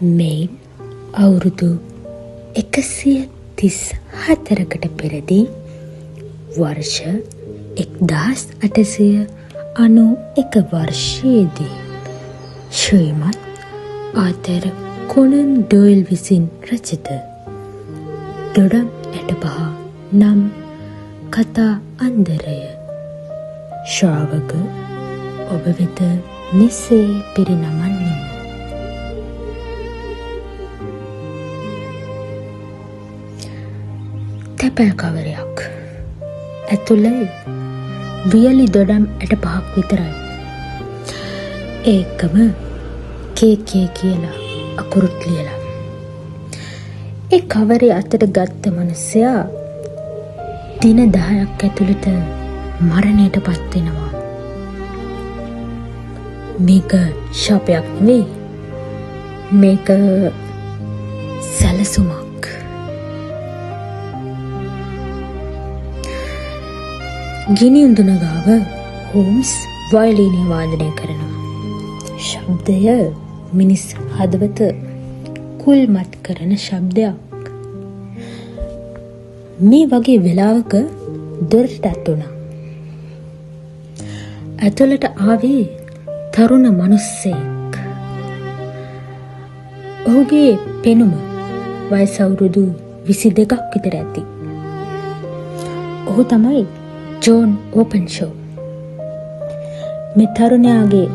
මෙයින් අවුරුදු 134කට පෙරදී වර්ෂ 1891 වර්ෂයේදී ශ්‍රීමත් ආතර් කොනන් ඩොයිල් විසින් රචිත දොඩම් ඇටපහ නම් කතා අන්දරය ශ්‍රාවක ඔබ වෙත මෙසේ පිරිනමන්නේ. තැපැල් කවරයක් ඇතුළේ වියලි දොඩම් ඇට පහක් විතරයි. ඒකම කේ කියලා අකුරුත් ලියලා. ඒ කවරේ අතට ගත්ත මනුස්සයා දින 10ක් ඇතුළත මරණයට පත් වෙනවා. මේක ශාපයක් නෙවෙයි. මේක සැලසුමක්. ගිනි උඳුන ගාව හෝම්ස් වයලීනය වාදනය කරනවා. ශබ්දය මිනිස් හදවත කුල්මත් කරන ශබ්දයක්. මේ වගේ වෙලාවක දොරටත් වුණා. ඇතුළට ආවේ තරුණ මිනිස්සෙක්. ඔහුගේ පෙනුම වයස අවුරුදු 22ක් විතර ඇති. ඔහු තමයි ජෝන් ඕපන්ෂෝ. මේ තරුණයාගේ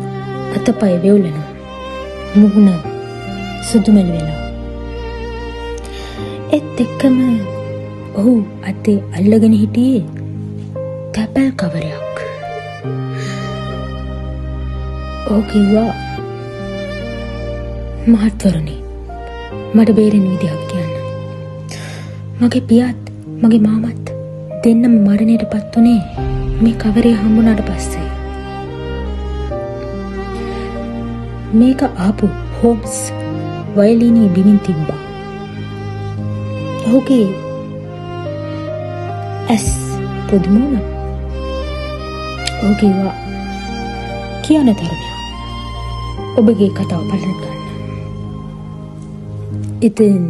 අතපය වෙවුලනවා. මුහුණ සුදුමෙල් වෙනවා. ඒත් එක්කම ඔහු අතේ අල්ලගෙන හිටියේ තැපැල් කවරයක්. ඔහු කිව්වා, මහත්වරුනි, මට බේරෙන විදිහක් කියන්න. මගේ පියාත් මගේ මාමත් දෙන්නම මරණයට පත් වුණේ මේ කවරේ හම්බුණාට පස්සේ. මේක ආපු හෝම්ස් වයලීනයේ බිමින් තිබ්බා. ඔහුගේ ඇස් පුදුම වුණා. ඔහු කිව්වා, කියන තරුණයා, ඔබගේ කතාව පටන් ගන්න. ඉතින්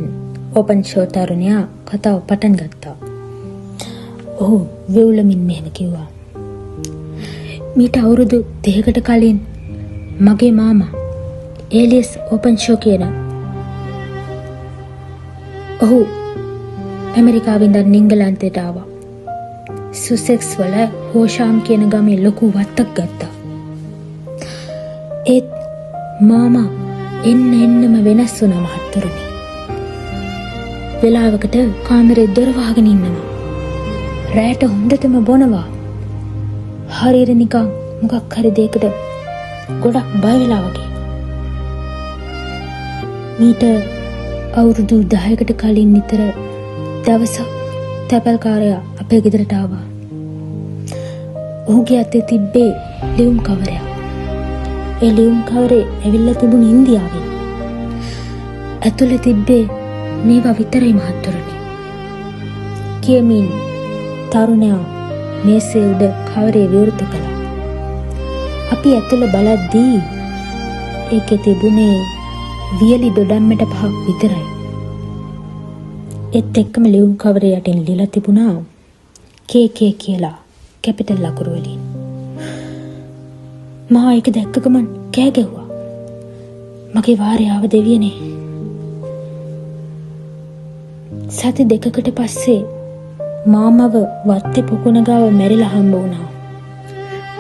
ඕපන්ෂෝ තරුණයා කතාව පටන් ගත්තා. ඔහු වෙවුලමින් මෙහෙම කිව්වා, මීට අවුරුදු 2කට කලින් මගේ මාමා ඒලියස් ඕපන්ෂෝ කියන ඔහු ඇමරිකාවෙන් දැන් ඉංගලන්තයට ආවා. සුසෙක්ස් වල හෝෂාම් කියන ගමේ ලොකු වත්තක් ගත්තා. ඒත් මාමා එන්නම වෙනස් වුණා මහත්තුරුනි. වෙලාවකට කාමරේ දොර වහගෙන ඉන්නවා. රැට හොඳටම බොනවා. හරියට නිකන් මොකක් හරි දෙයකට ගොඩක් බය වෙලා වගේ. මීට අවුරුදු 10කට කලින් නිතර දවසක් තැපැල්කාරයා අපේ ගෙදරට ආවා. ඔහුගේ අතේ තිබ්බේ ලියුම් කවරයක්. ඒ ලියුම් කවරේ ඇවිල්ලා තිබුණ ඉන්දියාවෙන්. ඇතුළේ තිබ්බේ මේවා විතරයි මහත්තුරුනි. කියමින් තරුණයා මේසේ උඩ කවරේ විවෘත කළා. අපි ඇතුළ බලද්දී ඒකේ තිබුණේ වියලි දොඩම්මට පහක් විතරයි. ඒත් එක්කම ලියුම් කවරේ යටින් ලියලා තිබුණා KK කියලා කැපිටල් අකුරු වලින්. මා ඒක දැක්ක ගමන් කෑ ගැහුවා. මගේ වාරය ආව දෙවියනේ. සති 2කට පස්සේ මාමව වත්තේ පොකුණ ගාව මැරිලා හම්බ වුණා.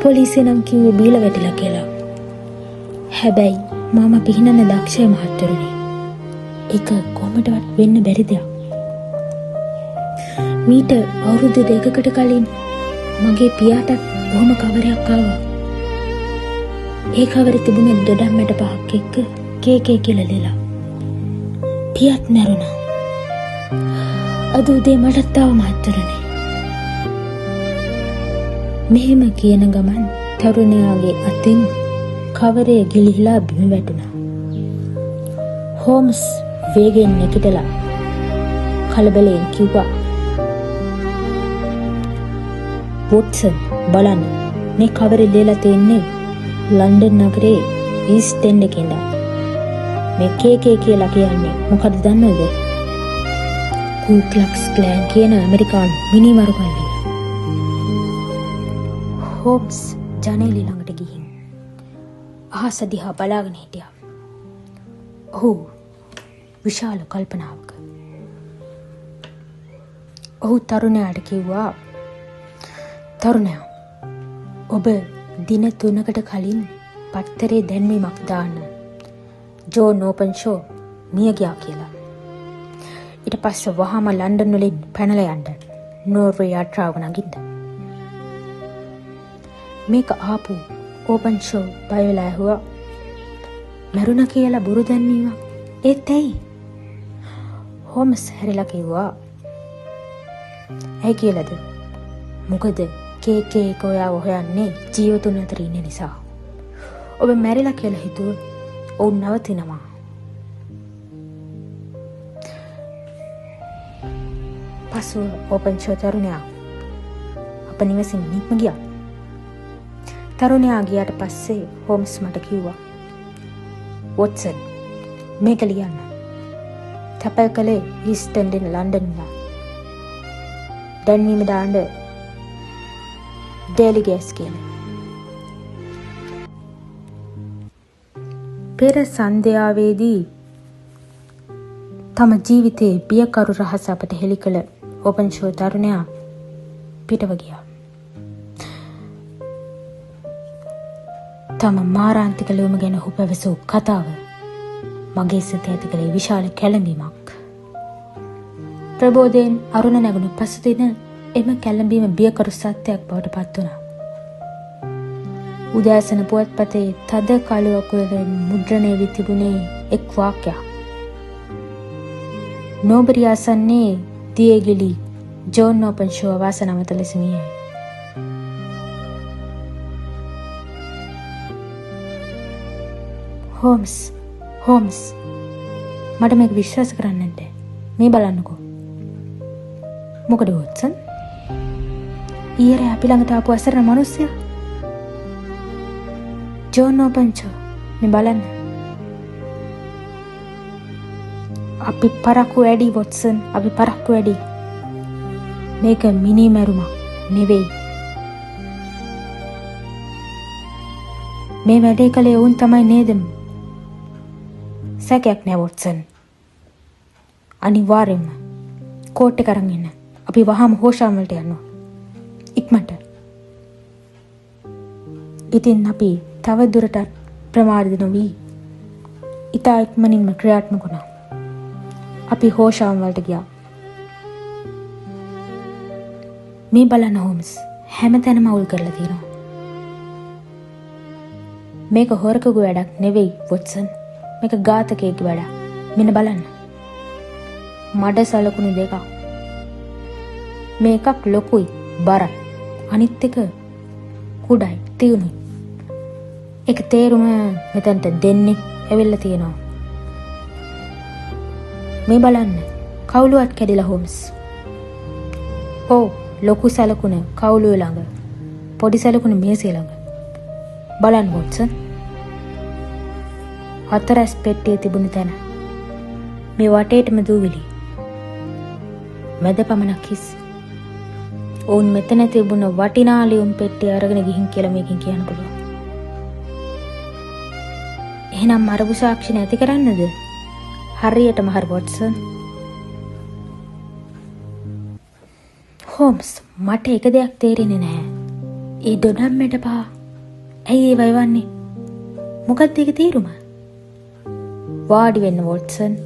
පොලිසිය නම් කිව්වේ බීලා වැටිලා කියලා. හැබැයි මාමා පිහිනන්න දක්ෂය මහත්තුරුනි. ඒක කොහොමදවත් වෙන්න බැරි දෙයක්. මීට අවුරුදු 2කට කලින් මගේ පියාට බොහොම කවරයක් ආවා. ඒ කවරේ තිබුණේ දොඩම්මැට පහක් එක්ක KK කියලා ලියලා. පියාත් මැරුණා. අද උදේ මටත් ආව මහත්තුරුනි. මෙහෙම කියන ගමන් තරුණයාගේ අතින් කවරේ ගිලිහිලා බිම වැටුණා. හෝම්ස් වේගෙන් නැගිටලා කලබලෙන් කිව්වා, වොට්සන් බලන්න, මේ කවරේ ලියලා තියෙන්නේ ලන්ඩන් නගරේ ඊස්ට් එන්ඩ් එකේ ඉඳන්. මේ KK කියලා කියන්නේ මොකද දන්නවද? කු ක්ලක්ස් ක්ලෑන් කියන ඇමරිකානු මිනිමරු කල්ලිය. හෝම්ස් ජනේලෙ ළඟට ගිහින් අහස දිහා බලාගෙන හිටියා. ඔහු විශාල කල්පනාවක. ඔහු තරුණයාට කිව්වා, තරුණයා, ඔබ දින 3කට කලින් පත්තරේ දැන්වීමක් දාන්න. ජෝන් ඕපන්ෂෝ මිය ගියා කියලා. ඊට පස්සේ වහාම ලන්ඩන් වලින් පැනලා යන්න නෝර්වේ යාත්‍රාව නගින්න. මේක ආපු ඕපන්ෂෝ බය වෙලා ඇහුවා, මරුණ කියලා බොරු දැන්වීමක්? ඒත් ඇයි? හෝම්ස් හැරිලා කිව්වා, ඇයි කියලාද? මොකද KK එක ඔයාව හොයන්නේ ජීවතුන් අතර ඉන්න නිසා. ඔබ මැරිලා කියලා හිතුවොත් ඔවුන් නවතිනවා. පසුව ඕපන්ෂෝ තරුණයා අප නිවසින් නික්ම ගියා. තරුණයා ගියාට පස්සේ හෝම්ස් මට කිව්වා, වොට්සන් මේක ලියන්න. තැපල් කළේ ඊස්ට් එන්ඩින් ලන්ඩන් වල. දැන්වීම දාන්න ඩේලි ගෑස් කියලා. පෙර සන්ධ්‍යාවේදී තම ජීවිතයේ බියකරු රහස අපට හෙළි කළ ඕපන්ෂෝ තරුණයා පිටව ගියා. තම මාරාන්තික ලෝම ගැන ඔහු පැවසූ කතාව මගේ සිතේ ඇති කළේ විශාල කැළඹීමක්. ප්‍රබෝධයෙන් අරුණ නැගුණු පසු දින එම කැළඹීම බියකරු සත්‍යයක් බවට පත් වුණා. උදෑසන පුවත්පතේ තද කළුවක වලින් මුද්‍රණය වී තිබුණේ එක් වාක්‍යයක්. නෝබරි ආසන්නේ දියගිලි ජෝන් ඕපන්ෂෝ වාසනාවන්ත ලෙස මියයි. හෝම්ස් මට මේක විශ්වාස කරන්න බැහැ. මේ බලන්නකෝ. මොකද වොට්සන්? ඊයේ අපි ළඟට ආපු අසරණ මිනිස්සයා ජෝන් ඕපන්ෂෝ. මේ බලන්න. අපි පරක්කු වැඩි වොට්සන්, අපි පරක්කු වැඩි. මේක මිනි මැරුමක් නෙවෙයි. මේ වැඩේ කළේ වුන් තමයි නේද? සැකයක් නෑ වොට්සන්. අනිවාර්යෙන්ම කෝට් එක අරන් එන්න. අපි වහාම හෝෂාම් වලට යනවා. ඉක්මනට. ඉතින් අපි තව දුරටත් ප්‍රමාදිත නොවි ඉතා ඉක්මනින්ම ක්‍රියාත්මක වුණා. අපි හෝෂාම් වලට ගියා. මේ බලන්න හෝම්ස්, හැමතැනම අවුල් කරලා තියෙනවා. මේක හොරකගේ වැඩක් නෙවෙයි වොට්සන්. මේක ඝාතකයෙක්ගේ වැඩක්. මෙන්න බලන්න. මඩ සලකුණු දෙකක්. මේකක් ලොකුයි, බරයි. අනිත් එක කුඩයි, තියුණුයි. ඒක තේරුම මෙතනට දෙන්නේ ඇවිල්ලා තියෙනවා. මේ බලන්න. කවුළුවත් කැඩිලා හෝම්ස්. ඔව්, ලොකු සලකුණ කවුළුව ළඟ. පොඩි සලකුණ මේසෙ ළඟ. බලන්න වොට්සන්. හතරස් පෙට්ටිය තිබුණ තැන මේ වටේටම දූවිලි. මැද පමණක් හිස්. ඔවුන් මෙතන තිබුණ වටිනා ලියුම් පෙට්ටිය අරගෙන ගිහින් කියලා මේකෙන් කියන්න පුළුවන්. එහෙනම් මරපු සාක්ෂි නැති කරන්නද? හරියටම හරි වොට්සන්. හෝම්ස්, මට එක දෙයක් තේරෙන්නේ නැහැ. ඒ ඩොඩම්මෙට පහ ඇයි ඒ වයවන්නේ? මොකක්ද ඒක තේරුම? වාඩි වෙන්න වොට්සන්.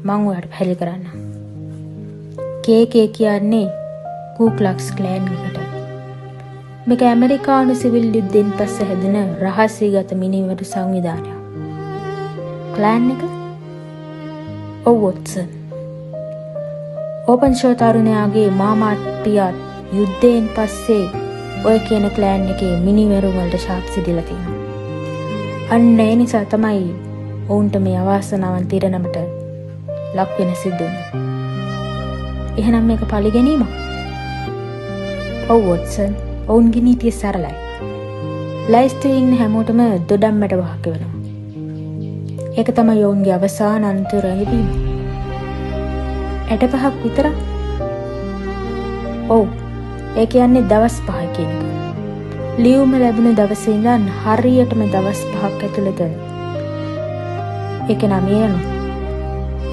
මං ඔයාලට පැහැදිලි කරන්න. KK කියන්නේ කු ක්ලක්ස් ක්ලෑන් එකට. මේක ඇමරිකානු සිවිල් යුද්ධෙන් පස්සේ හැදෙන රහස්‍යගත මිනිමරු සංවිධානයක්. ක්ලෑන් එක? ඔව් වොට්සන්. ඕපන්ෂෝ තරුණයාගේ මාමාත් පියාත් යුද්ධයෙන් පස්සේ ඔය කියන ක්ලෑන් එකේ මිනිමරු වලට සාක්ෂි දීලා තියෙනවා. අන්න ඒ නිසා තමයි ඔවුන්ට මේ අවාසනාවන් තිරනමට ලක් වෙන සිද්ධ වුණේ. එහෙනම් මේක පරිගැනීමක්? ඔව් වොට්සන්. ඔවුන්ගේ නීතිය සරලයි. ලයිස්ට් ඉන්න හැමෝටම දොඩම්මට වහක වෙනවා. ඒක තමයි ඔවුන්ගේ අවසාන අන්තිම රැඳවීම. 65ක් විතරක්? ඔව්. ඒ කියන්නේ දවස් 5 කියන එක. ලියුම ලැබුණ දවසේ ඉඳන් හරියටම දවස් 5ක් ඇතුළත ඒක නම් යන.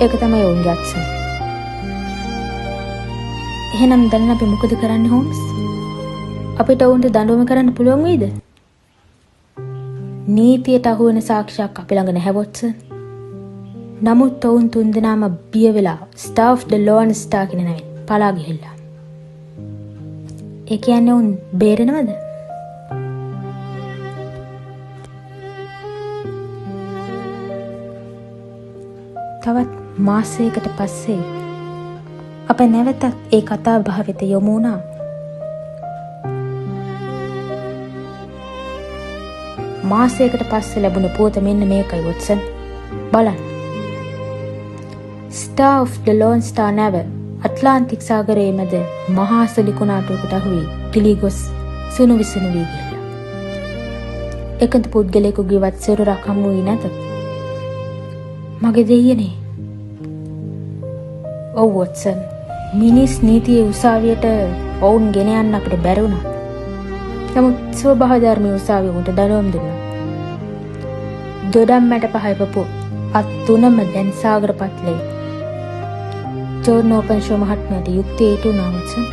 ඒක තමයි ඔවුන්ගේ අත්සන්. එහෙනම් දැන් අපි මොකද කරන්නේ හෝම්ස්? අපිට ඔවුන්ට දඬුවම කරන්න පුළුවන් වෙයිද? නීතියට අහු වෙන සාක්ෂියක් අපි ළඟ නැහැ වොට්සන්. නමුත් ඔවුන් තුන්දෙනාම බිය වෙලා Star of the Lone Star කියන නමින් පලා ගිහිල්ලා. ඒ කියන්නේ ඔවුන් බේරෙනවද? තවත් මාසයකට පස්සේ අප නැවතත් ඒ කතා බහ වෙත යොමු වුණා. මාසයකට පස්සේ ලැබුණ පුවත මෙන්න මේකයි වොට්සන්. බලන්න. Star of the Lone Star නැව ඇට්ලාන්ටික් සාගරයේ මැද මහා සුලිකුණාටුවකට අහුවී පිලී ගොස් සුණු විසුණු වී ගිහිල්ලා. එකඳ පුද්ගලයෙකුගේවත් සිරුරක් හමු වී නැත. මගේ දෙයියනේ. ඔව් වොට්සන්. මිනිස් නීතියේ උසාවියට ඔවුන් ගෙන යන්න අපිට බැරි වුණා. නමුත් ස්වභාවධර්මී උසාවිය උන්ට දඬුවම් දුන්නා. දොඩම් මැට පහයපපු අත් තුනම දැන් සාගර පත්ලේ. ජෝර්නෝපන්ෂෝ මහත්මයාට යුක්තිය ඉටු වුණා වොට්සන්.